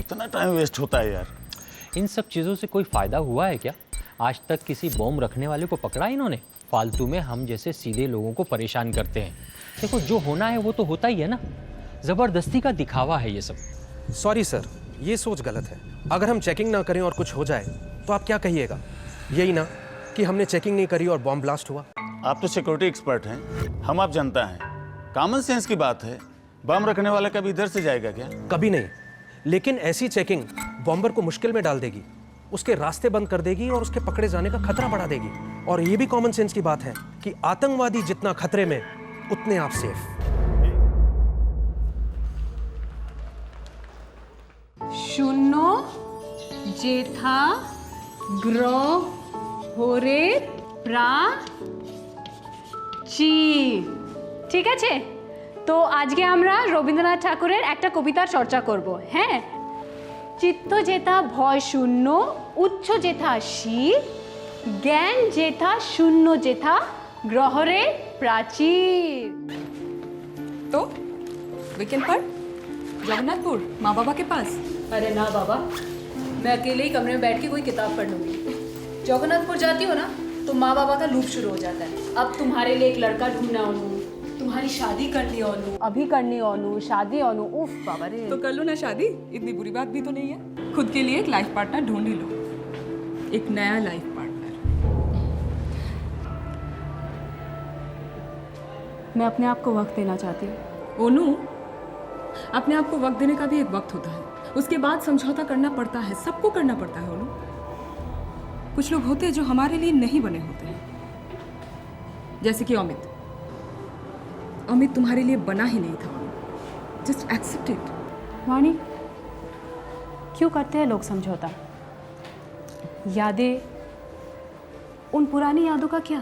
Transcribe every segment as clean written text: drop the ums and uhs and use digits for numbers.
कितना time waste होता है यार। इन सब चीज़ों से कोई फ़ायदा हुआ है क्या? आज तक किसी बॉम्ब रखने वाले को पकड़ा इन्होंने? फालतू में हम जैसे सीधे लोगों को परेशान करते हैं। देखो, जो होना है वो तो होता ही है ना। ज़बरदस्ती का दिखावा है ये सब। सॉरी सर, ये सोच गलत है। अगर हम चेकिंग ना करें और कुछ हो जाए तो आप क्या कहिएगा? यही ना कि हमने चेकिंग नहीं करी और बॉम्ब ब्लास्ट हुआ। आप तो सिक्योरिटी एक्सपर्ट हैं, हम आप जनता हैं। कॉमन सेंस की बात है, बम रखने वाला कभी इधर से जाएगा क्या? कभी नहीं, लेकिन ऐसी चेकिंग बॉम्बर को मुश्किल में डाल देगी, उसके रास्ते बंद कर देगी और उसके पकड़े जाने का खतरा बढ़ा देगी। और ये भी कॉमन सेंस की बात है कि आतंकवादी जितना खतरे में उतने आप सेफ। শূন্য জেঠা গ্রহ হরে প্রাচী। ঠিক আছে, তো আজকে আমরা রবীন্দ্রনাথ ঠাকুরের একটা কবিতার চর্চা করব। হ্যাঁ, চিত্ত জেঠা ভয় শূন্য, উচ্চ জেঠা শীল, জ্ঞান জেঠা শূন্য জেঠা গ্রহরে প্রাচীর। तो वीकेंड पर जगन्नाथपुर माँ बाबा के पास। अरे ना बाबा, मैं अकेले ही कमरे में बैठ के कोई किताब पढ़ लूँगी। जगन्नाथपुर जाती हो ना तो माँ बाबा का लूप शुरू हो जाता है। अब तुम्हारे लिए एक लड़का ढूंढना ओनू, तुम्हारी शादी करनी ओनू, अभी करनी ओनू, शादी ओनू। उफ बाबा रे। तो कर लो ना शादी, इतनी बुरी बात भी तो नहीं है। खुद के लिए एक लाइफ पार्टनर ढूंढ ही लो, एक नया लाइफ पार्टनर। मैं अपने आप को वक्त देना चाहती हूँ। ओनू, अपने आप को वक्त देने का भी एक वक्त होता है, उसके बाद समझौता करना पड़ता है, सबको करना पड़ता है। ओनू, कुछ लोग होते हैं जो हमारे लिए नहीं बने होते हैं, जैसे कि अमित। अमित तुम्हारे लिए बना ही नहीं था। Just accept it. वाणी, क्यों करते हैं लोग समझौता? यादें, उन पुरानी यादों का क्या?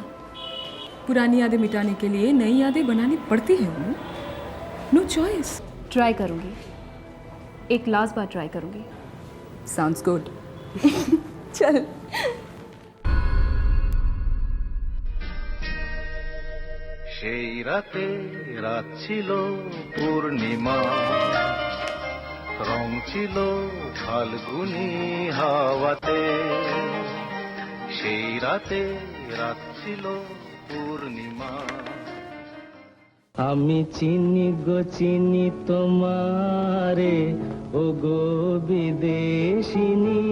पुरानी यादें मिटाने के लिए नई यादें बनानी पड़ती है। ओनू, नो चॉइस। ट्राई करूँगी, एक लास्ट बार ट्राई करूँगी। Sounds good. चल। সেই রাতে রাত ছিল পূর্ণিমা, রং ছিল ফাল্গুনি হাওয়াতে। সেই রাতে রাত ছিল পূর্ণিমা। আমি চিনি গো চিনি তোমারে, ও গো বিদেশিনী।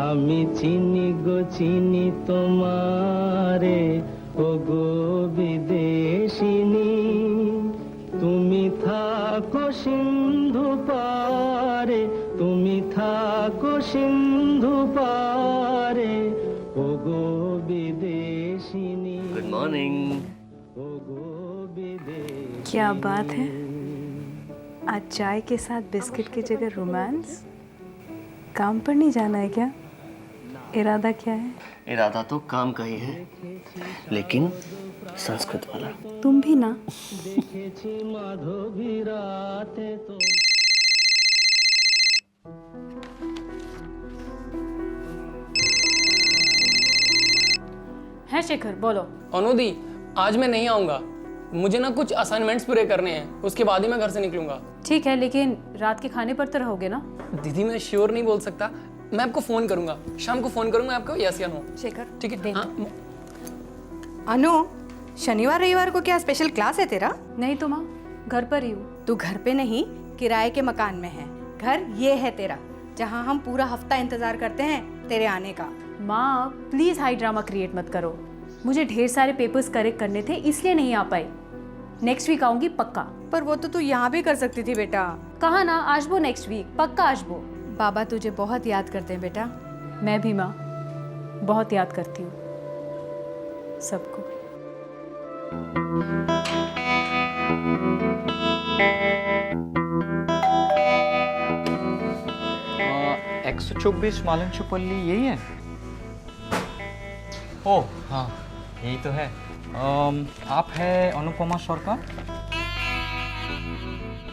আমি চিনি গো চিনি তোমারে, ও গো বিদেশিনী। তুমি থাকো সিন্ধু পারে, তুমি থাকো সিন্ধু পারে, ও গো বিদেশিনী। Good morning. क्या बात है, आज चाय के साथ बिस्किट की जगह रोमांस। काम पर नहीं जाना है क्या? इरादा क्या है? इरादा तो काम का ही है, लेकिन संस्कृत वाला। तुम भी ना। माधवी राते तो है शेखर, बोलो। अनुदी, आज मैं नहीं आऊँगा, मुझे ना कुछ असाइनमेंट्स पूरे करने हैं, उसके बाद ही मैं घर से निकलूंगा। ठीक है, लेकिन रात के खाने पर तो रहोगे ना? दीदी, मैं श्योर नहीं बोल सकता, मैं आपको फ़ोन करूंगा, शाम को फ़ोन करूंगा आपको, यस या नो। शेखर, ठीक है। हाँ, अनु, शनिवार रविवार को क्या स्पेशल क्लास है तेरा? नहीं तो माँ, घर पर ही हूँ। तू घर पे नहीं, किराए के मकान में है। घर ये है तेरा, जहाँ हम पूरा हफ्ता इंतजार करते हैं तेरे आने का। माँ प्लीज़ हाई ड्रामा क्रिएट मत करो, मुझे ढेर सारे पेपर्स करेक्ट करने थे इसलिए नहीं आ पाई। नेक्स्ट वीक आऊंगी पक्का। पर वो तो तू यहाँ भी कर सकती थी बेटा। कहा ना आशबो नेक्स्ट वीक, पक्का आशबो। बाबा तुझे बहुत याद करते हैं बेटा। मैं भी माँ बहुत याद करती हूँ सबको। 124 मालंचुपल्ली यही है? ओह हाँ, यही तो है। आप है अनुपमा सरकार?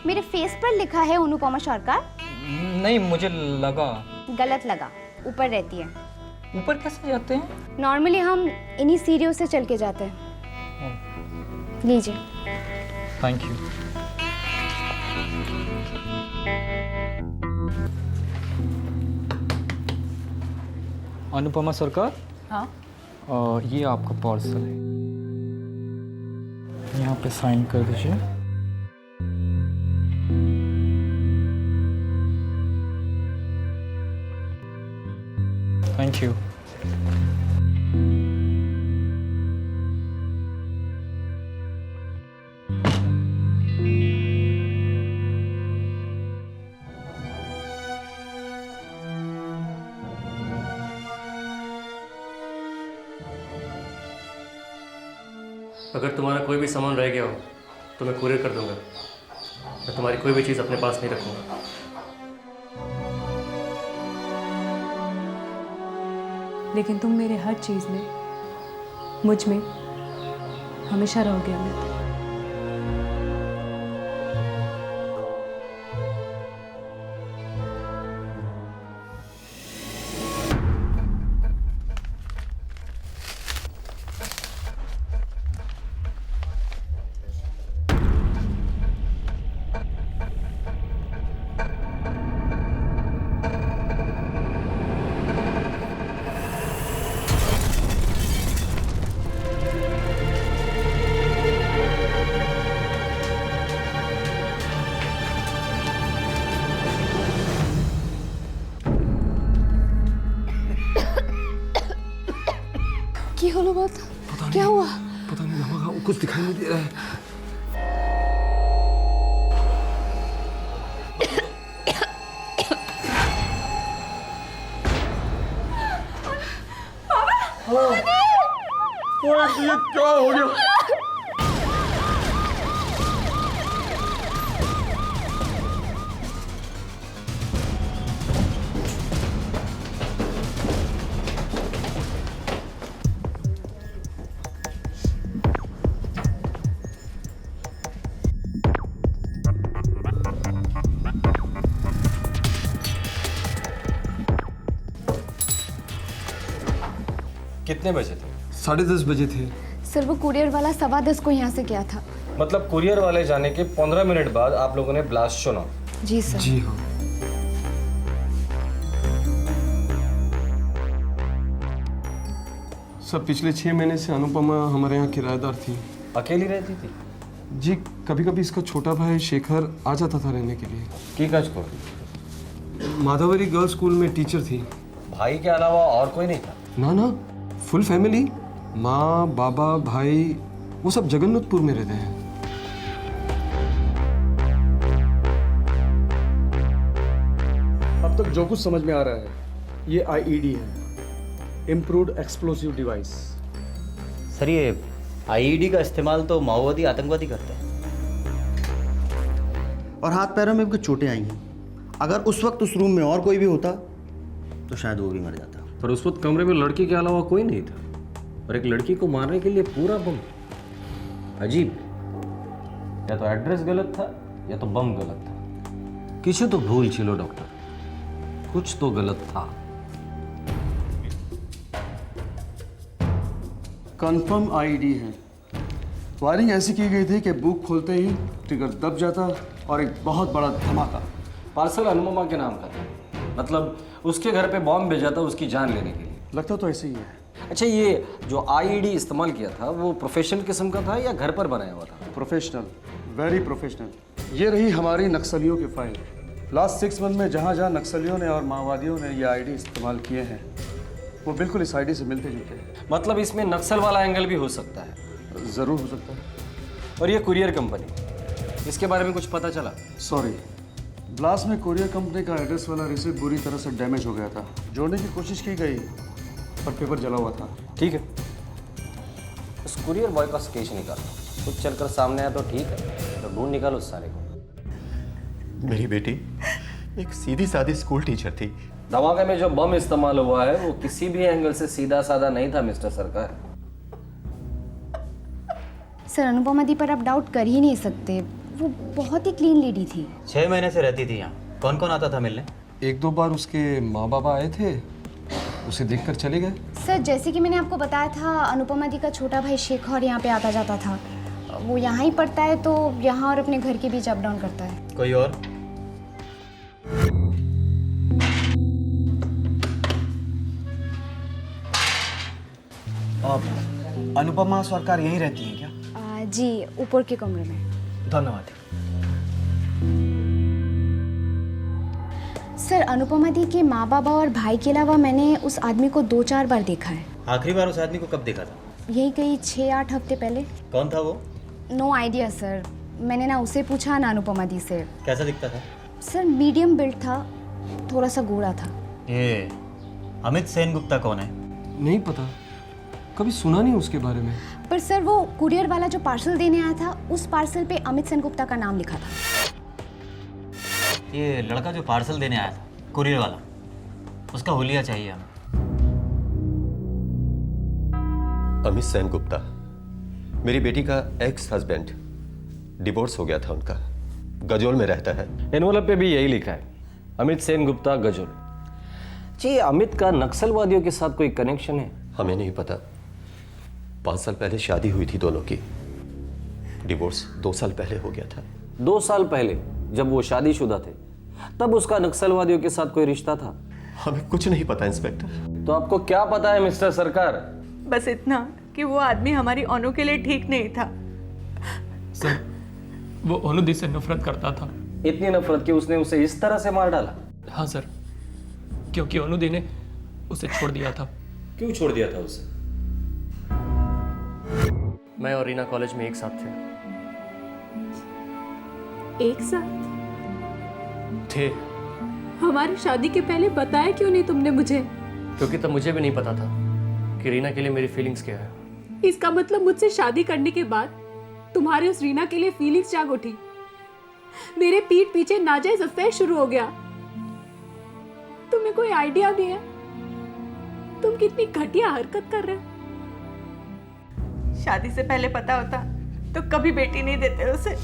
मेरे फेस पर लिखा है अनुपमा सरकार। नहीं, मुझे लगा। गलत लगा, ऊपर रहती है। ऊपर कैसे जाते हैं? नॉर्मली हम इन्हीं सीढ़ियों से चल के जाते हैं। लीजिए। Thank you. अनुपमा सरकार, हाँ ये आपका पार्सल है, यहाँ पे साइन कर दीजिए। Thank you. अगर तुम्हारा कोई भी सामान रह गया हो तो मैं कुरियर कर दूंगा। मैं तुम्हारी कोई भी चीज़ अपने पास नहीं रखूंगा। लेकिन तुम मेरे हर चीज़ में, मुझ में हमेशा रहोगे अमित। কি হলো বাত? क्या हुआ? पता नहीं हमारा कुछ दिखाई नहीं दे रहा है। ये क्या हो गया? कितने बजे थे? 10:30 बजे थे। सर वो कुरियर वाला 10:15 को यहाँ से गया था। मतलब कुरियर वाले जाने के 15 मिनट बाद आप लोगों ने ब्लास्ट सुना? जी सर। जी हाँ। सर पिछले 6 महीने से अनुपमा हमारे यहाँ किराएदार थी। अकेली रहती थी? जी कभी कभी इसका छोटा भाई शेखर आ जाता था रहने के लिए। की काज को? माधवरी गर्ल्स स्कूल में टीचर थी। भाई के अलावा और कोई नहीं था? ना ना, फुल फैमिली, माँ बाबा भाई, वो सब जगन्नाथपुर में रहते हैं। अब तक जो कुछ समझ में आ रहा है, ये आईईडी है, इम्प्रूव्ड एक्सप्लोसिव डिवाइस। सर ये आईईडी का इस्तेमाल तो माओवादी आतंकवादी करते हैं। और हाथ पैरों में भी कुछ चोटें आई हैं। अगर उस वक्त उस रूम में और कोई भी होता तो शायद वो भी मर जाता। पर उस वक्त कमरे में लड़की के अलावा कोई नहीं था और एक लड़की को मारने के लिए पूरा बम। अजीब, या तो एड्रेस गलत था या तो बम गलत था। किसी तो भूल छिलो डॉक्टर, कुछ तो गलत था। कंफर्म आईईडी है। वायरिंग ऐसी की गई थी कि बुक खोलते ही ट्रिगर दब जाता और एक बहुत बड़ा धमाका। पार्सल अनुपमा के नाम का था, मतलब उसके घर पे बॉम्ब भेजा था उसकी जान लेने के लिए। लगता तो ऐसे ही है। अच्छा, ये जो आईईडी इस्तेमाल किया था वो प्रोफेशनल किस्म का था या घर पर बनाया हुआ था? Professional, very professional. ये रही हमारी नक्सलियों की फाइल। लास्ट 6 मंथ में जहाँ जहाँ नक्सलियों ने और माओवादियों ने ये आईडी इस्तेमाल किए हैं वो बिल्कुल इस आईडी से मिलते जुलते हैं। मतलब इसमें नक्सल वाला एंगल भी हो सकता है? ज़रूर हो सकता है। और ये कुरियर कंपनी, इसके बारे में कुछ पता चला? सॉरी, ब्लास्ट में कुरियर कंपनी का एड्रेस वाला रिसिप्ट बुरी तरह से डैमेज हो गया था। जोड़ने की कोशिश की गई पर पेपर जला हुआ था। ठीक है, उस कुरियर बॉय का स्केच निकालो। कुछ चलकर सामने आया तो ठीक है, तो ढूंढ निकालो उस सारे को। मेरी बेटी एक सीधी सादी स्कूल टीचर थी। धमाके में जो बम इस्तेमाल हुआ है वो किसी भी एंगल से सीधा साधा नहीं था मिस्टर सरकार। सर अनुपमा दी पर आप डाउट कर ही नहीं सकते, वो बहुत ही क्लीन लेडी थी। 6 महीने से रहती थी यहाँ। कौन कौन आता था मिलने? 1-2 बार उसके माँ बाबा आए थे, उसे देखकर चले गए। सर जैसे कि मैंने आपको बताया था, अनुपमा दी का छोटा भाई शेखर यहाँ पे आता जाता था। वो यहाँ ही पढ़ता है तो यहाँ और अपने घर के बीच अप डाउन करता है। कोई और? अनुपमा सरकार यहीं रहती है क्या? जी, ऊपर के कमरे में। धन्यवाद। सर, अनुपमा दी के माँ बाबा और भाई के अलावा मैंने उस आदमी को 2-4 बार देखा है। आखिरी बार उस आदमी को कब देखा था? यही कहीं 6-8 हफ्ते पहले। कौन था वो? नो आइडिया सर, मैंने ना उसे पूछा ना अनुपमा दी से। कैसा दिखता था? सर मीडियम बिल्ड था, थोड़ा सा गोरा था। ये अमित सेन गुप्ता कौन है? नहीं पता, कभी सुना नहीं उसके बारे में। पर सर वो कुरियर वाला जो पार्सल देने आया था, उस पार्सल पे अमित सेन गुप्ता का नाम लिखा था। ये लड़का जो पार्सल देने आया था, कुरियर वाला, उसका हुलिया चाहिए हमें। अमित सेन गुप्ता मेरी बेटी का एक्स हस्बैंड, डिवोर्स हो गया था उनका, गजोल में रहता है। एनवलप पे भी यही लिखा है, अमित सेन गुप्ता गजोल। जी, अमित का नक्सलवादियों के साथ कोई कनेक्शन है? हमें नहीं पता। 5 साल पहले शादी हुई थी दोनों की, डिवोर्स 2 साल पहले हो गया था। 2 साल पहले जब वो शादीशुदा थे, तब उसका नक्सलवादियों के साथ कोई रिश्ता था? हमें कुछ नहीं पता इंस्पेक्टर। तो आपको क्या पता है मिस्टर सरकार? बस इतना कि वो आदमी हमारी अनु के लिए ठीक नहीं था। सर, वो अनुदी से नफरत करता था। इतनी नफरत कि उसने उसे इस तरह से मार डाला? हाँ सर, क्योंकि अनुदी ने उसे छोड़ दिया था। क्यों छोड़ दिया था उसे? मैं और रीना कॉलेज में एक साथ थे। एक साथ थे? हमारी शादी के पहले बताया क्यों नहीं तुमने मुझे? क्योंकि तब मुझे भी नहीं पता था कि रीना के लिए मेरी फीलिंग्स क्या है। इसका मतलब मुझसे शादी करने के बाद तुम्हारे उस रीना के लिए फीलिंग्स जाग उठी। मेरे पीठ पीछे नाजायज अफेयर शुरू हो गया। तुम्हें कोई आइडिया नहीं है तुम कितनी घटिया हरकत कर रहे हो। शादी से पहले पता होता तो कभी बेटी नहीं देते उसे।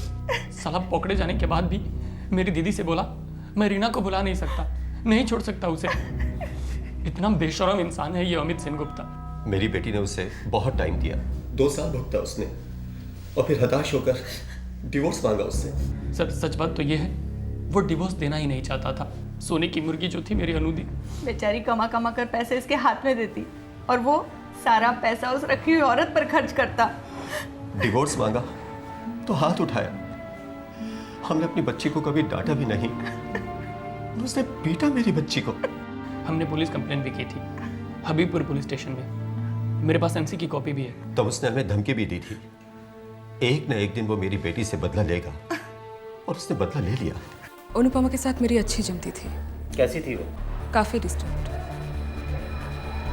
साला पकड़े जाने के बाद भी मेरी दीदी से बोला मैं रीना को भुला नहीं सकता, नहीं छोड़ सकता उसे। इतना बेशरम इंसान है ये अमित सेन गुप्ता। मेरी बेटी ने उसे बहुत टाइम दिया, 2 साल भुगता उसने, और फिर हताश होकर डिवोर्स मांगा उससे। सर, सच बात तो ये है वो डिवोर्स देना ही नहीं चाहता था। सोने की मुर्गी जो थी मेरी अनुदी, बेचारी कमा कमा कर पैसे इसके हाथ में देती और वो सारा पैसा उस रखी हुई औरत पर खर्च करता। डिवोर्स मांगा तो हाथ उठाया। हमने अपनी बच्ची को कभी डांटा भी नहीं, उसने पीटा मेरी बच्ची को। हमने पुलिस कंप्लेंट भी की थी हबीबपुर पुलिस स्टेशन में। मेरे पास एमसी की कॉपी भी है। तब उसने हमें धमकी भी दी थी, एक न एक दिन वो मेरी बेटी से बदला लेगा, और उसने बदला ले लिया। अनुपमा के साथ मेरी अच्छी जमती थी। कैसी थी वो? काफी डिस्टेंट।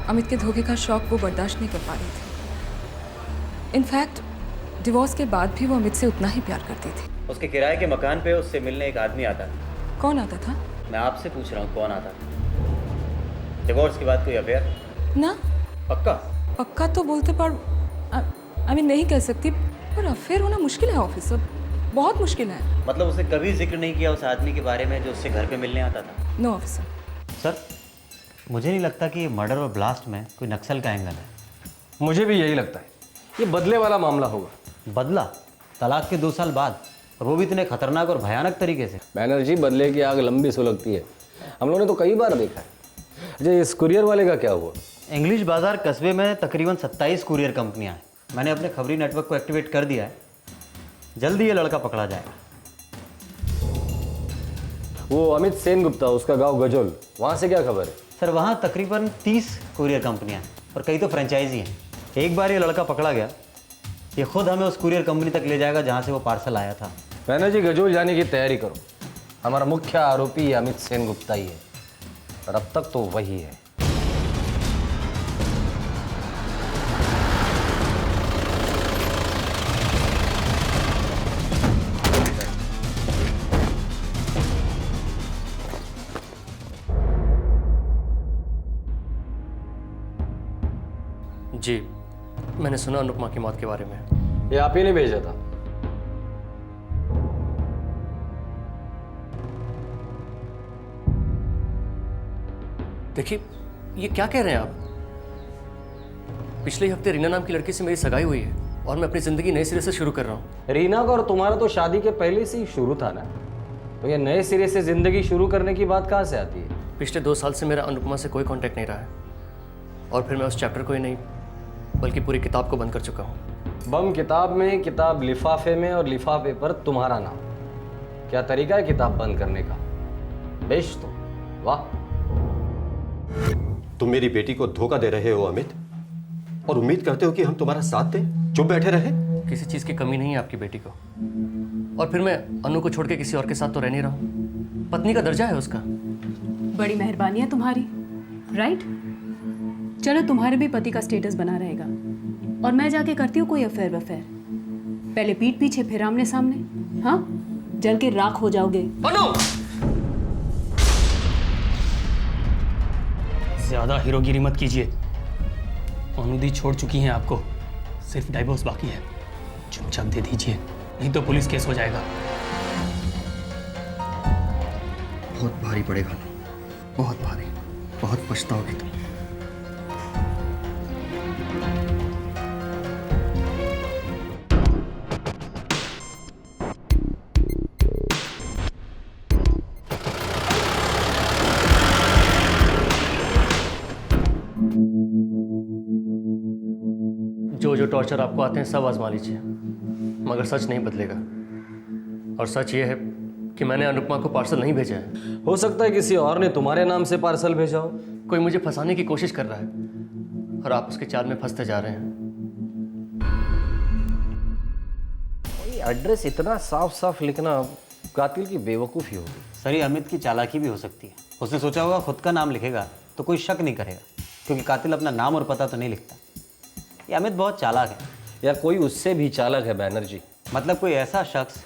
अमित के धोखे का शौक वो बर्दाश्त नहीं कर पा रही थी। इनफैक्ट डिवोर्स के बाद भी वो अमित से उतना ही प्यार करती थी। उसके किराए के मकान पे उससे मिलने एक आदमी आता था। कौन आता था? मैं आपसे पूछ रहा हूँ, कौन आता? डिवोर्स के बाद कोई अफेयर? ना। पक्का? पक्का तो बोलते पर आई मीन नहीं कह सकती, पर अफेयर होना मुश्किल है ऑफिसर, बहुत मुश्किल है। मतलब उसने कभी जिक्र नहीं किया उस आदमी के बारे में जो उससे घर पे मिलने आता था? No officer. सर, मुझे नहीं लगता कि मर्डर और ब्लास्ट में कोई नक्सल का एंगल है। मुझे भी यही लगता है, ये बदले वाला मामला होगा। बदला? तलाक के 2 साल बाद, और वो भी इतने खतरनाक और भयानक तरीके से। बैनर्जी, बदले की आग लंबी सुलगती है, हम लोगों ने तो कई बार देखा है। अच्छा, इस कुरियर वाले का क्या हुआ? इंग्लिश बाजार कस्बे में तकरीबन 27 कुरियर कंपनियां हैं। मैंने अपने खबरी नेटवर्क को एक्टिवेट कर दिया है, जल्दी ये लड़का पकड़ा जाएगा। वो अमित सेन गुप्ता, उसका गांव गजोल, वहाँ से क्या खबर है? सर, वहाँ तकरीबन 30 कुरियर कंपनियां हैं और कई तो फ्रेंचाइजी हैं। एक बार ये लड़का पकड़ा गया, ये खुद हमें उस कुरियर कंपनी तक ले जाएगा जहाँ से वो पार्सल आया था। बैनर्जी, गजोल जाने की तैयारी करो। हमारा मुख्य आरोपी अमित सेन गुप्ता ही है, और अब तक तो वही है। जी, मैंने सुना अनुपमा की मौत के बारे में। ये आप ही ने भेजा था? देखिए, ये क्या कह रहे हैं आप? पिछले हफ्ते रीना नाम की लड़की से मेरी सगाई हुई है और मैं अपनी जिंदगी नए सिरे से शुरू कर रहा हूँ। रीना का और तुम्हारा तो शादी के पहले से ही शुरू था ना, तो ये नए सिरे से जिंदगी शुरू करने की बात कहाँ से आती है? पिछले 2 साल से मेरा अनुपमा से कोई कांटेक्ट नहीं रहा है, और फिर मैं उस चैप्टर को ही नहीं बल्कि पूरी किताब को बंद कर चुका हूँ। बम किताब में, किताब लिफाफे में और लिफाफे पर तुम्हारा नाम। क्या तरीका है किताब बंद करने का? बेश तो वाह। तुम मेरी बेटी को धोखा दे रहे हो अमित, और उम्मीद करते हो कि हम तुम्हारा साथ दें, चुप बैठे रहे? किसी चीज की कमी नहीं है आपकी बेटी को। और फिर मैं अनु को छोड़ के किसी और के साथ तो रह नहीं रहा हूँ। पत्नी का दर्जा है उसका। बड़ी मेहरबानी है तुम्हारी, राइट? चलो तुम्हारे भी पति का स्टेटस बना रहेगा, और मैं जाके करती हूँ कोई अफेयर वफेयर। पहले पीठ पीछे फिर आमने सामने। हाँ, जल के राख हो जाओगे। अनु! ज्यादा हीरोगिरी मत कीजिए। अनुदी छोड़ चुकी हैं आपको, सिर्फ डाइवोर्स बाकी है। चुपचाप दे दीजिए, नहीं तो पुलिस केस हो जाएगा। बहुत भारी पड़ेगा ना, बहुत भारी, बहुत पछताओगी तुम। जो टॉर्चर आपको आते हैं सब आजमा लीजिए, मगर सच नहीं बदलेगा। और सच ये है कि मैंने अनुपमा को पार्सल नहीं भेजा है। हो सकता है किसी और ने तुम्हारे नाम से पार्सल भेजा हो। कोई मुझे फंसाने की कोशिश कर रहा है, और आप उसके चाल में फंसते जा रहे हैं। एड्रेस इतना साफ साफ लिखना कातिल की बेवकूफ़ी होगी। सर, ये अमित की चालाकी भी हो सकती है। उसने सोचा होगा खुद का नाम लिखेगा तो कोई शक नहीं करेगा, क्योंकि कातिल अपना नाम और पता तो नहीं लिखता। ये अमित बहुत चालाक है। या कोई उससे भी चालाक है बैनर्जी। मतलब कोई ऐसा शख्स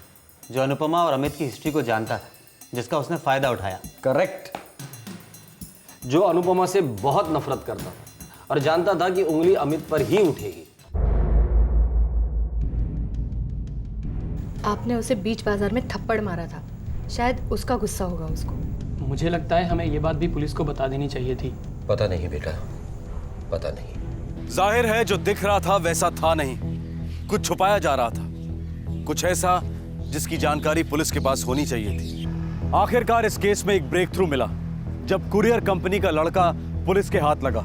जो अनुपमा और अमित की हिस्ट्री को जानता था, जिसका उसने फायदा उठाया। करेक्ट। जो अनुपमा से बहुत नफरत करता था और जानता था कि उंगली अमित पर ही उठेगी। आपने उसे बीच बाजार में थप्पड़ मारा था, शायद उसका गुस्सा होगा उसको। मुझे लगता है हमें ये बात भी पुलिस को बता देनी चाहिए थी। पता नहीं बेटा, पता नहीं। जाहिर है जो दिख रहा था वैसा था नहीं, कुछ छुपाया जा रहा था, कुछ ऐसा जिसकी जानकारी पुलिस के पास होनी चाहिए थी। आखिरकार इस केस में एक ब्रेक थ्रू मिला जब कुरियर कंपनी का लड़का पुलिस के हाथ लगा।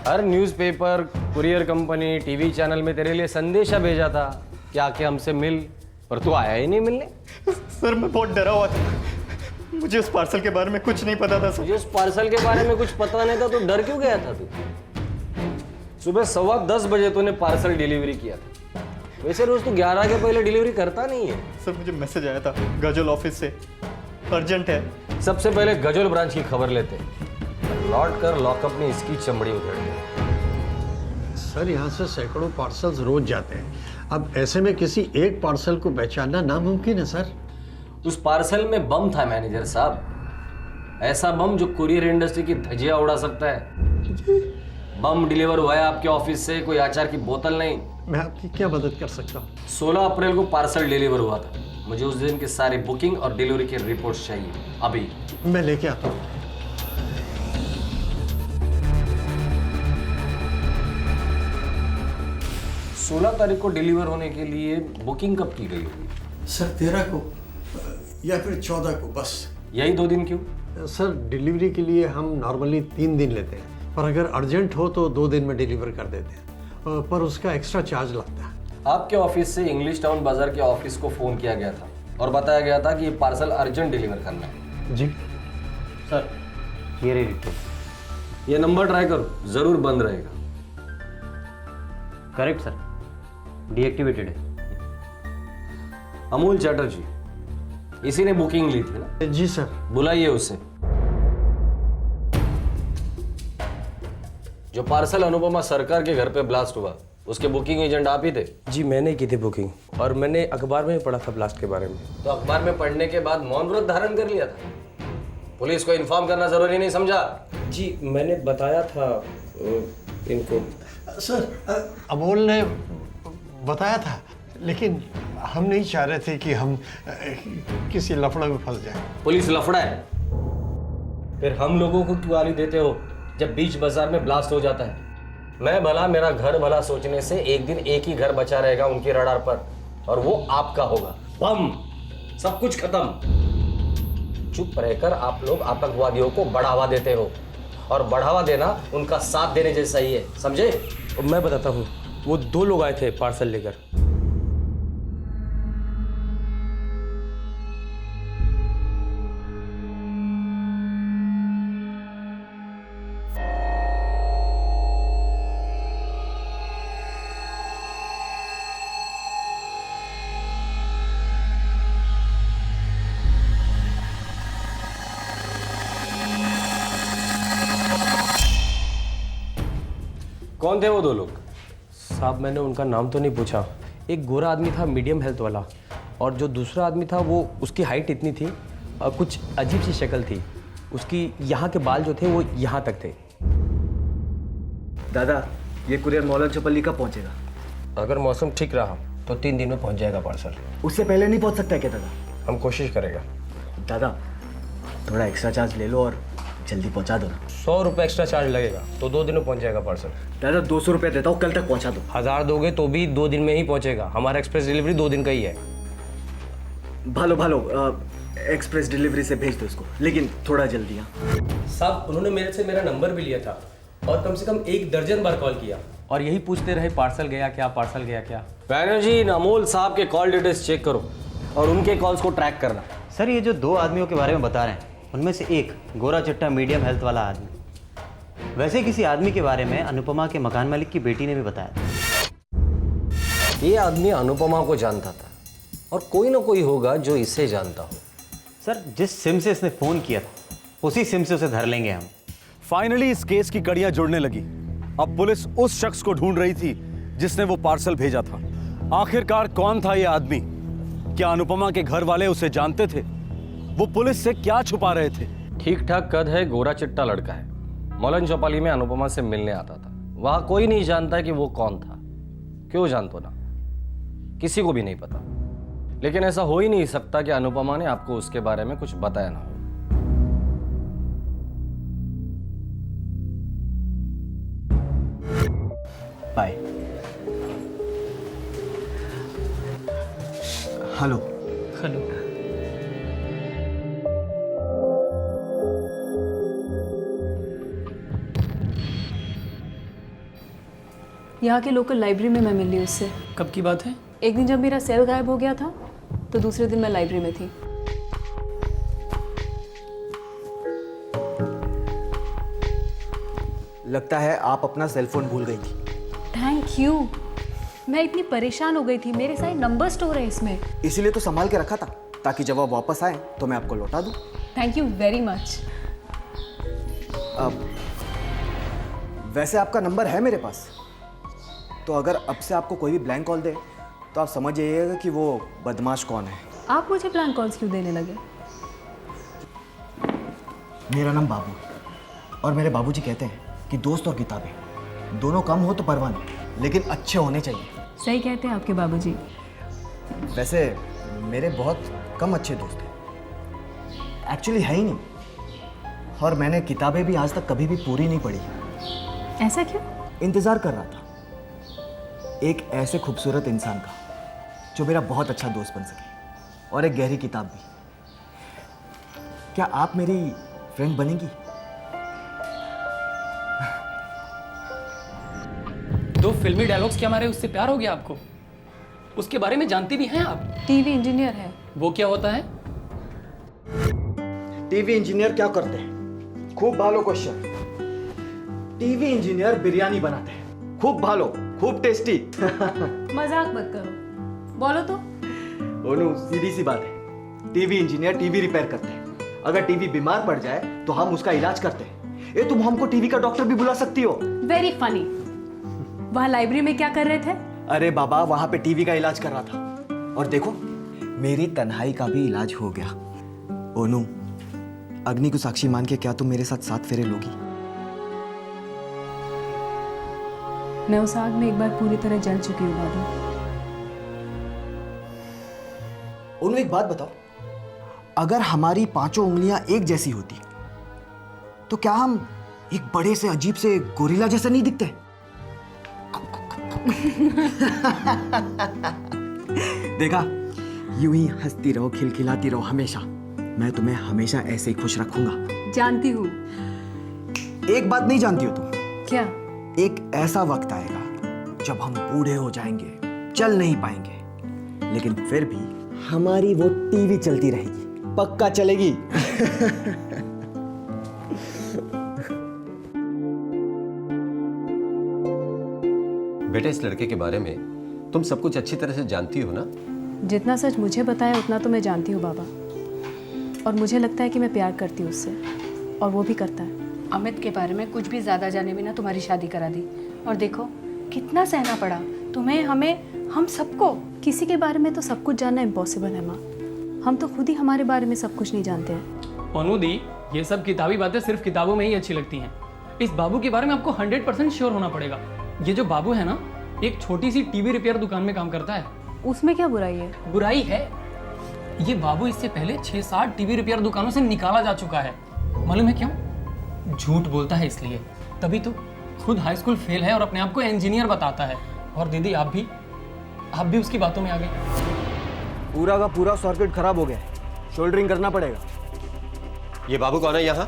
हर newspaper, courier company, TV channel में तेरे लिए संदेशा भेजा था कि आके हमसे मिल, पर तू आया ही नहीं मिलने। सर, मैं बहुत डरा हुआ था। मुझे उस पार्सल के बारे में कुछ नहीं पता था सर। मुझे उस पार्सल के बारे में कुछ पता नहीं था तो डर क्यों गया था तू? सुबह 10:15 बजे तूने पार्सल डिलीवरी किया था। वैसे रोज तू 11 के पहले डिलीवरी करता नहीं है। सर, मुझे मैसेज आया था गजल ऑफिस से, अर्जेंट है। सबसे पहले गजल ब्रांच की खबर लेते, लौट कर लॉकअप में इसकी चमड़ी उधेड़ दी। सर, यहाँ से सैकड़ों पार्सल्स रोज जाते हैं। अब ऐसे में किसी एक पार्सल को पहचानना नामुमकिन है सर। उस पार्सल में बम था मैनेजर साहब, ऐसा बम जो कुरियर इंडस्ट्री की धज्जियां उड़ा सकता है। बम डिलीवर हुआ है आपके ऑफिस से, कोई अचार की बोतल नहीं। मैं आपकी क्या मदद कर सकता हूँ? 16 अप्रैल को पार्सल डिलीवर हुआ था। मुझे उस दिन की सारी बुकिंग और डिलीवरी की रिपोर्ट चाहिए अभी। मैं लेके आता हूँ। सोलह तारीख को डिलीवर होने के लिए बुकिंग कब की गई होगी? सर, 13 को या फिर 14 को, बस। यही 2 दिन क्यों? सर, डिलीवरी के लिए हम नॉर्मली 3 दिन लेते हैं, पर अगर अर्जेंट हो तो 2 दिन में डिलीवर कर देते हैं, पर उसका एक्स्ट्रा चार्ज लगता है। आपके ऑफिस से इंग्लिश टाउन बाजार के ऑफिस को फोन किया गया था और बताया गया था कि ये पार्सल अर्जेंट डिलीवर करना है। जी सर, ये रही रिपोर्ट। ये नंबर ट्राई करो, जरूर बंद रहेगा। करेक्ट सर, डीएक्टिवेटेड है। अमूल चैटर्जी, इसी ने बुकिंग ली थी ना? जी सर। बुलाइए उसे। जो पार्सल अनुपमा सरकार के घर पे ब्लास्ट हुआ, उसके बुकिंग एजेंट आप ही थे? जी, मैंने की थी बुकिंग, और मैंने अखबार में पढ़ा था ब्लास्ट के बारे में। तो अखबार में पढ़ने के बाद मौन व्रत धारण कर लिया था? पुलिस को इन्फॉर्म करना जरूरी नहीं समझा? जी, मैंने बताया था इनको। सर, अमोल ने बताया था, लेकिन हम नहीं चाह रहे थे कि हम किसी लफड़ा में फंस जाएं। पुलिस लफड़ा है? फिर हम लोगों को क्यों गाली देते हो जब बीच बाजार में ब्लास्ट हो जाता है? मैं भला, मेरा घर भला सोचने से एक दिन एक ही घर बचा रहेगा उनकी रडार पर, और वो आपका होगा। बम, सब कुछ खत्म। चुप रहकर आप लोग आतंकवादियों को बढ़ावा देते हो, और बढ़ावा देना उनका साथ देने जैसा ही है, समझे? मैं बताता हूँ, वो 2 लोग आए थे पार्सल लेकर। कौन थे वो 2 लोग? साहब मैंने उनका नाम तो नहीं पूछा। एक गोरा आदमी था मीडियम हेल्थ वाला, और जो दूसरा आदमी था वो उसकी हाइट इतनी थी और कुछ अजीब सी शक्ल थी उसकी। यहाँ के बाल जो थे वो यहाँ तक थे। दादा ये कुरियर मौलान चौपल्ली कब पहुँचेगा? अगर मौसम ठीक रहा तो 3 दिन में पहुँच जाएगा पार्सल। उससे पहले नहीं पहुँच सकता क्या दादा? हम कोशिश करेगा। दादा थोड़ा एक्स्ट्रा चार्ज ले लो और जल्दी पहुँचा दो ना। 100 रुपये एक्स्ट्रा चार्ज लगेगा तो 2 दिन में पहुँच जाएगा पार्सल। दादा 200 रुपये देता हूँ, कल तक पहुँचा दो। 1000 दोगे तो भी 2 दिन में ही पहुँचेगा। हमारा एक्सप्रेस डिलीवरी 2 दिन का ही है। भालो एक्सप्रेस डिलीवरी से भेज दो इसको, लेकिन थोड़ा जल्दी। हाँ साहब उन्होंने मेरे से मेरा नंबर भी लिया था और कम से कम 1 दर्जन बार कॉल किया और यही पूछते रहे पार्सल गया क्या, पार्सल गया क्या। बैनर्जी अमोल साहब के कॉल डिटेल्स चेक करो और उनके कॉल्स को ट्रैक करना। सर ये जो 2 आदमियों के बारे में बता रहे हैं उनमें से एक गोरा चिट्टा मीडियम हेल्थ वाला आदमी, वैसे किसी आदमी के बारे में अनुपमा के मकान मालिक की बेटी ने भी बताया था। ये आदमी अनुपमा को जानता था और कोई ना कोई होगा जो इसे जानता हो। सर जिस सिम से इसने फोन किया था उसी सिम से उसे धर लेंगे हम। फाइनली इस केस की कड़ियां जुड़ने लगी। अब पुलिस उस शख्स को ढूंढ रही थी जिसने वो पार्सल भेजा था। आखिरकार कौन था ये आदमी? क्या अनुपमा के घर वाले उसे जानते थे? वो पुलिस से क्या छुपा रहे थे? ठीक ठाक कद है, गोरा चिट्टा लड़का है, मौलान चौपाली में अनुपमा से मिलने आता था। वहां कोई नहीं जानता कि वो कौन था। क्यों जानतो ना, किसी को भी नहीं पता। लेकिन ऐसा हो ही नहीं सकता कि अनुपमा ने आपको उसके बारे में कुछ बताया ना हो। बाय। हेलो। हेलो। यहाँ के लोकल लाइब्रेरी में मैं मिली उससे। कब की बात है? एक दिन जब मेरा सेल गायब हो गया था तो दूसरे दिन मैं लाइब्रेरी में थी। लगता है आप अपना सेल फोन भूल गई थी। Thank you. मैं इतनी परेशान हो गई थी, मेरे सारे नंबर स्टोर है इसमें। इसीलिए तो संभाल के रखा था ताकि जब आप वापस आए तो मैं आपको लौटा दूं। Thank you very much. वैसे आपका नंबर है मेरे पास, तो अगर अब से आपको कोई भी ब्लैंक कॉल दे तो आप समझ जाइएगा कि वो बदमाश कौन है। आप मुझे ब्लैंक कॉल्स क्यों देने लगे? मेरा नाम बाबू, और मेरे बाबूजी कहते हैं कि दोस्त और किताबें दोनों कम हो तो परवाह नहीं, लेकिन अच्छे होने चाहिए। सही कहते हैं आपके बाबूजी। वैसे मेरे बहुत कम अच्छे दोस्त हैं, एक्चुअली है ही नहीं, और मैंने किताबें भी आज तक कभी भी पूरी नहीं पढ़ी। ऐसा क्यों? इंतज़ार कर रहा था एक ऐसे खूबसूरत इंसान का जो मेरा बहुत अच्छा दोस्त बन सके, और एक गहरी किताब भी। क्या आप मेरी फ्रेंड बनेंगी? दो फिल्मी डायलॉग्स के हमारे उससे प्यार हो गया आपको? उसके बारे में जानती भी हैं आप? टीवी इंजीनियर है। वो क्या होता है? टीवी इंजीनियर क्या करते हैं? खूब भालो क्वेश्चन। टीवी इंजीनियर बिरयानी बनाते हैं, खूब भालो, खूब टेस्टी। मजाक मत करो, बोलो तो। ओनू सीधी सी बात है, टीवी इंजीनियर टीवी रिपेयर करते हैं। अगर टीवी बीमार पड़ जाए तो हम उसका इलाज करते हैं। ये तुम हमको टीवी का डॉक्टर भी बुला सकती हो। Very funny. वहाँ लाइब्रेरी में क्या कर रहे थे? अरे बाबा, वहां पे टीवी का इलाज कर रहा था, और देखो मेरी तन्हाई का भी इलाज हो गया। ओनू, अग्नि को साक्षी मान के क्या तुम मेरे साथ 7 फेरे लोगी? मैं उस आग में एक बार पूरी तरह जल चुकी हूँ बाबू। ओनू एक बात बताओ, अगर हमारी 5 उंगलियां एक जैसी होती तो क्या हम एक बड़े से अजीब से गोरिल्ला जैसा नहीं दिखते? देखा, यूं ही हंसती रहो, खिलखिलाती रहो हमेशा। मैं तुम्हें हमेशा ऐसे ही खुश रखूंगा। जानती हूँ। एक बात नहीं जानती हो तुम? क्या? एक ऐसा वक्त आएगा जब हम बूढ़े हो जाएंगे, चल नहीं पाएंगे, लेकिन फिर भी हमारी वो टीवी चलती रहेगी, पक्का चलेगी। बेटा, इस लड़के के बारे में तुम सब कुछ अच्छी तरह से जानती हो ना? जितना सच मुझे बताया उतना तो मैं जानती हूँ बाबा, और मुझे लगता है कि मैं प्यार करती हूँ उससे, और वो भी करता है। अमित के बारे में कुछ भी ज़्यादा जाने बिना तुम्हारी शादी करा दी, और देखो कितना सहना पड़ा तुम्हें, हमें, हम सबको। किसी के बारे में तो सब कुछ जानना इम्पॉसिबल है माँ, हम तो खुद ही हमारे बारे में सब कुछ नहीं जानते हैं। अनुदी, ये सब किताबी बातें सिर्फ किताबों में ही अच्छी लगती हैं। इस बाबू के बारे में आपको 100% श्योर होना पड़ेगा। ये जो बाबू है ना, एक छोटी सी टीवी रिपेयर दुकान में काम करता है। उसमें क्या बुराई है? बुराई है, ये बाबू इससे पहले 6-7 टीवी रिपेयर दुकानों से निकाला जा चुका है। मालूम है क्यों? झूठ बोलता है इसलिए। तभी तो खुद हाई स्कूल फेल है और अपने आप को इंजीनियर बताता है। और दीदी, आप भी उसकी बातों में आ गए। पूरा का पूरा सर्किट खराब हो गया है, शोल्डरिंग करना पड़ेगा। ये बाबू कौन है यहाँ?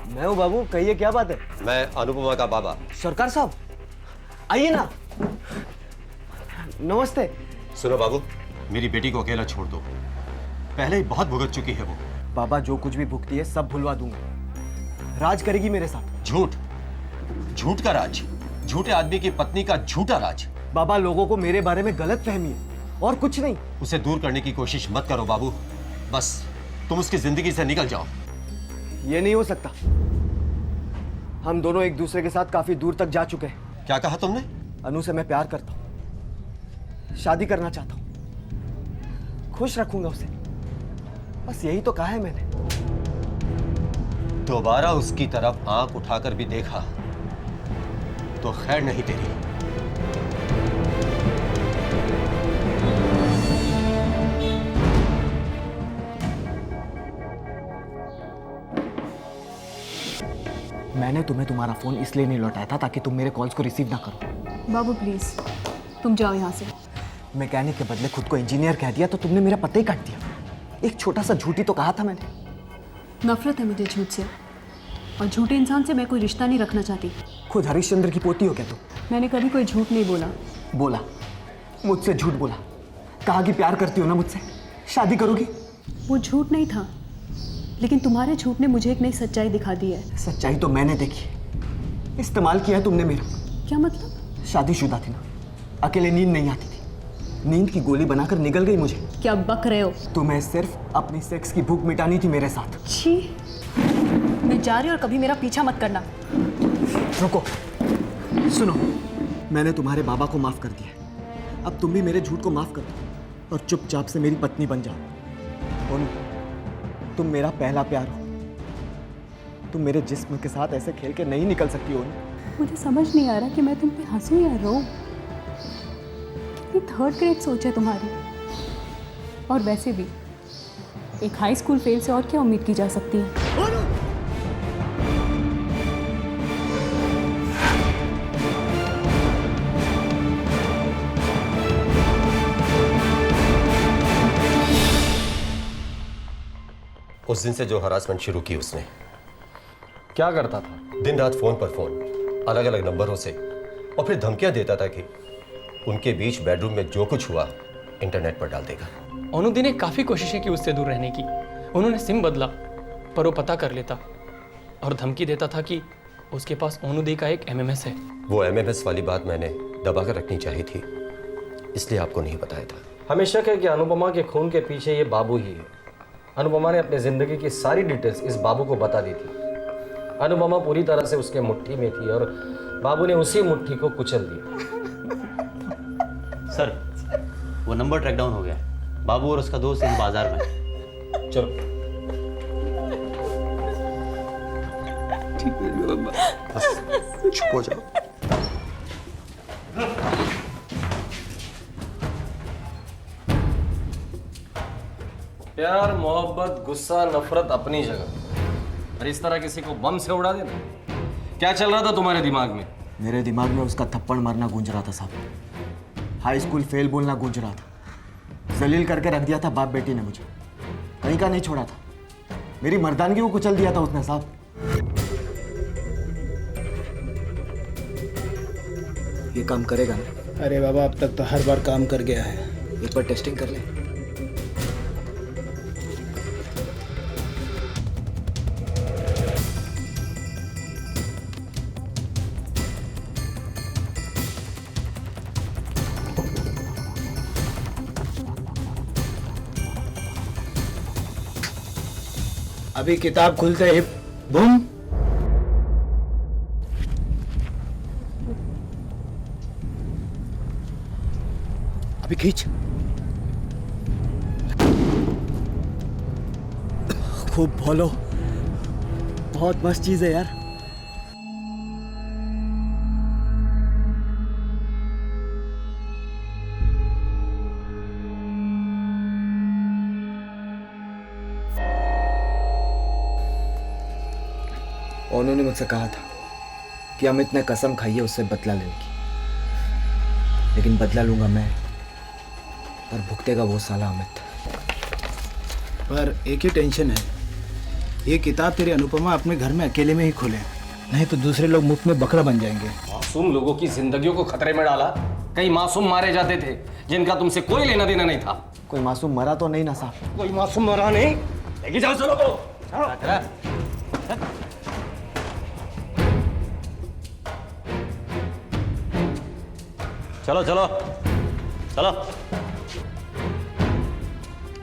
मैं हूँ बाबू, कहिए क्या बात है? मैं अनुपमा का बाबा। सरकार साहब आइए ना। नमस्ते। सुनो बाबू, मेरी बेटी को अकेला छोड़ दो, पहले ही बहुत भुगत चुकी है वो। बाबा, जो कुछ भी भुगती है सब भुलवा दूंगा, राज करेगी मेरे साथ। झूठ, झूठ का राज, झूठे आदमी की पत्नी का झूठा राज। बाबा, लोगों को मेरे बारे में गलत फहमी है और कुछ नहीं। उसे दूर करने की कोशिश मत करो बाबू, बस तुम उसकी जिंदगी से निकल जाओ। ये नहीं हो सकता, हम दोनों एक दूसरे के साथ काफी दूर तक जा चुके हैं। क्या कहा तुमने? अनु से मैं प्यार करता हूँ, शादी करना चाहता हूँ, खुश रखूंगा उसे, बस यही तो कहा है मैंने। दोबारा उसकी तरफ आंख उठाकर भी देखा तो खैर नहीं तेरी। मैंने तुम्हें तुम्हारा फोन इसलिए नहीं लौटाया था ताकि तुम मेरे कॉल्स को रिसीव ना करो। बाबू प्लीज तुम जाओ यहाँ से। मैकेनिक के बदले खुद को इंजीनियर कह दिया तो तुमने मेरा पता ही काट दिया। एक छोटा सा झूठी तो कहा था मैंने। नफरत है मुझे झूठ से, और झूठे इंसान से मैं कोई रिश्ता नहीं रखना चाहती। खुद हरिश्चंद्र की पोती हो क्या तुम? मैंने कभी कोई झूठ नहीं बोला। बोला, मुझसे झूठ बोला, कहा कि प्यार करती हो ना मुझसे, शादी करोगी। वो झूठ नहीं था, लेकिन तुम्हारे झूठ ने मुझे एक नई सच्चाई दिखा दी है। सच्चाई तो मैंने देखी, इस्तेमाल किया तुमने मेरा। क्या मतलब? शादीशुदा थी ना, अकेले नींद नहीं आती थी, नींद की गोली बनाकर निकल गई मुझे। क्या बक रहे हो? तुम्हें सिर्फ अपनी सेक्स की भूख मिटानी थी मेरे साथ। छी, मैं जा रही हूँ और कभी मेरा पीछा मत करना। रुको, सुनो, मैंने तुम्हारे बाबा को माफ कर दिया, अब तुम भी मेरे झूठ को माफ कर दो और चुपचाप से मेरी पत्नी बन जाओ। और तुम मेरा पहला प्यार हो, तुम मेरे जिस्म के साथ ऐसे खेल के नहीं निकल सकती हो। मुझे समझ नहीं आ रहा कि मैं तुम पे हंसूं या रो। ये थर्ड ग्रेड सोच है तुम्हारी, और वैसे भी एक हाई स्कूल फेल से और क्या उम्मीद की जा सकती है। उस दिन से जो हरासमेंट शुरू की उसने। क्या करता था? दिन रात फोन पर फोन, अलग अलग नंबरों से, और फिर धमकियां देता था कि उनके बीच बेडरूम में जो कुछ हुआ इंटरनेट पर डाल देगा। अनुदी ने काफी कोशिशें की उससे दूर रहने की। उन्होंने सिम बदला, पर वो पता कर लेता और धमकी देता था कि उसके पास अनुदी का एक MMS है। वो MMS वाली बात मैंने दबा कर रखनी चाहिए थी, इसलिए आपको नहीं बताया था। हमें शक है कि अनुपमा के खून के पीछे ये बाबू ही है। अनुपमा ने अपनी जिंदगी की सारी डिटेल्स इस बाबू को बता दी थी। अनुपमा पूरी तरह से उसके मुट्ठी में थी और बाबू ने उसी मुट्ठी को कुचल दिया। सर, वो नंबर ट्रैक डाउन हो गया है। बाबू और उसका दोस्त यहीं बाजार में। चलो। चुप हो जाओ। प्यार, मोहब्बत, गुस्सा, नफरत अपनी जगह, और इस तरह किसी को बम से उड़ा देना। क्या चल रहा था तुम्हारे दिमाग में? मेरे दिमाग में उसका थप्पड़ मारना गूंज रहा था साहब, हाई स्कूल फेल बोलना गूंज रहा था। जलील करके रख दिया था बाप बेटी ने मुझे, कहीं का नहीं छोड़ा था। मेरी मर्दानगी को कुचल दिया था उसने साहब। ये काम करेगा ना? अरे बाबा, अब तक तो हर बार काम कर गया है। एक बार टेस्टिंग कर ले। अभी किताब खुलते ही बूम। अभी खींच। खूब बोलो, बहुत मस्त चीज है यार। उन्होंने मुझसे कहा था कि अमित ने कसम खाई है उससे बदला लेने की, लेकिन बदला लूंगा मैं और भुगतेगा वो साला अमित। पर एक ही टेंशन है, ये किताब तेरी अनुपमा अपने घर में अकेले में ही खोले, नहीं तो दूसरे लोग मुफ्त में बकरा बन जाएंगे। मासूम लोगों की जिंदगियों को खतरे में डाला। कई मासूम मारे जाते थे जिनका तुमसे कोई लेना देना नहीं था। कोई मासूम मरा तो नहीं ना साहब? कोई मासूम मरा नहीं। लेके जाओ चलो को। चलो चलो चलो।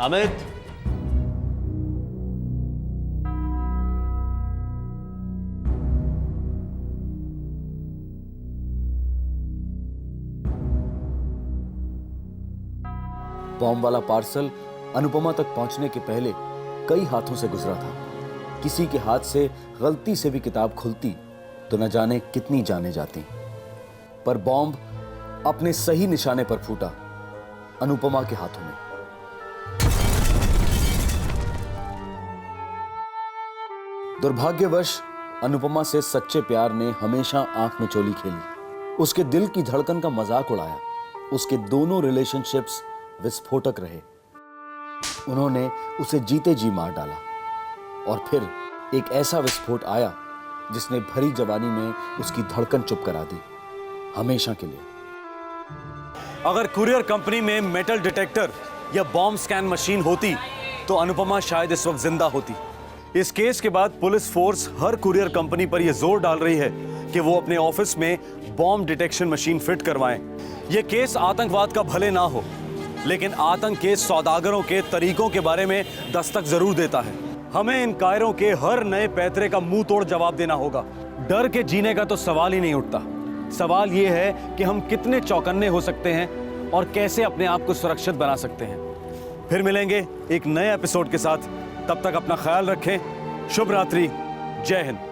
अमित, बॉम्ब वाला पार्सल अनुपमा तक पहुंचने के पहले कई हाथों से गुजरा था। किसी के हाथ से गलती से भी किताब खुलती तो न जाने कितनी जाने जाती, पर बॉम्ब अपने सही निशाने पर फूटा, अनुपमा के हाथों में। दुर्भाग्यवश अनुपमा से सच्चे प्यार ने हमेशा आंख में चोली खेली, उसके दिल की धड़कन का मजाक उड़ाया। उसके दोनों रिलेशनशिप्स विस्फोटक रहे। उन्होंने उसे जीते जी मार डाला और फिर एक ऐसा विस्फोट आया जिसने भरी जवानी में उसकी धड़कन चुप करा दी, हमेशा के लिए। अगर कुरियर कंपनी में मेटल डिटेक्टर या बॉम्ब स्कैन मशीन होती तो अनुपमा शायद इस वक्त जिंदा होती। इस केस के बाद police force her courier company पर यह जोर डाल रही है कि वो अपने ऑफिस में बॉम्ब डिटेक्शन मशीन फिट करवाएं। यह केस आतंकवाद का भले ना हो, लेकिन आतंक के सौदागरों के तरीकों के बारे में दस्तक जरूर देता है। हमें इन कायरों के हर नए पैतरे का मुंह तोड़ जवाब देना होगा। डर के जीने का तो सवाल ही नहीं उठता। सवाल यह है कि हम कितने चौकन्ने हो सकते हैं और कैसे अपने आप को सुरक्षित बना सकते हैं। फिर मिलेंगे एक नए एपिसोड के साथ। तब तक अपना ख्याल रखें। शुभ रात्रि। जय हिंद।